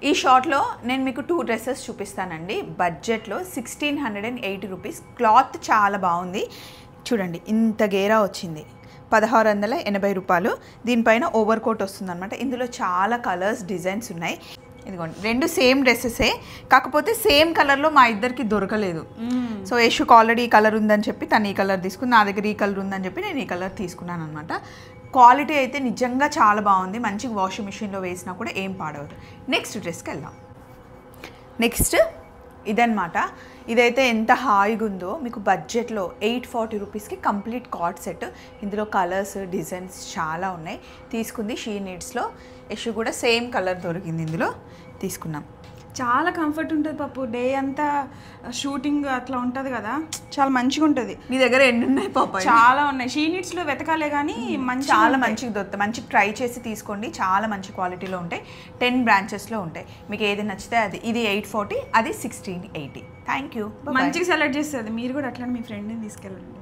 ఈ షార్ట్లో నేను మీకు 2 డ్రెస్సెస్ చూపిస్తానండి. బడ్జెట్లో 1680 రూపీస్. క్లాత్ చాలా బాగుంది చూడండి. ఇంత గేరా వచ్చింది, 1680 రూపాయలు. దీనిపైన ఓవర్ కోట్ వస్తుంది అనమాట. ఇందులో చాలా కలర్స్ డిజైన్స్ ఉన్నాయి. ఇదిగోండి, 2 సేమ్ డ్రెస్సెసే, కాకపోతే సేమ్ కలర్లో మా ఇద్దరికి దొరకలేదు. సో యశుకు ఆల్రెడీ ఈ కలర్ ఉందని చెప్పి తను ఈ కలర్ తీసుకుని, నా దగ్గర ఈ కలర్ ఉందని చెప్పి నేను ఈ కలర్ తీసుకున్నాను అనమాట. క్వాలిటీ అయితే నిజంగా చాలా బాగుంది. మంచిగా వాషింగ్ మిషన్లో వేసినా కూడా ఏం పాడవదు. నెక్స్ట్ డ్రెస్కి వెళ్దాం. నెక్స్ట్ ఇదన్నమాట. ఇదైతే ఎంత హాయిగా ఉందో, మీకు బడ్జెట్లో 840 రూపీస్కి కంప్లీట్ కార్డ్ సెట్. ఇందులో కలర్స్ డిజైన్స్ చాలా ఉన్నాయి. తీసుకుంది షీ నీడ్స్లో. యశు కూడా సేమ్ కలర్ దొరికింది, ఇందులో తీసుకున్నాం. చాలా కంఫర్ట్ ఉంటుంది పప్పు. డే అంతా షూటింగ్ అట్లా ఉంటుంది కదా, చాలా మంచిగా ఉంటుంది. మీ దగ్గర ఎన్ని ఉన్నాయి పాప? చాలా ఉన్నాయి. షీ నీడ్స్లో వెతకాలే కానీ చాలా మంచిగా దొరుకుతాయి. మంచిగా ట్రై చేసి తీసుకోండి, చాలా మంచి క్వాలిటీలో ఉంటాయి. 10 బ్రాంచెస్లో ఉంటాయి. మీకు ఏది నచ్చితే అది. ఇది 840, అది 1680. Thank you. మంచిగా సెలెక్ట్ చేస్తుంది. మీరు కూడా అట్లా మీ ఫ్రెండ్ని తీసుకెళ్ళండి.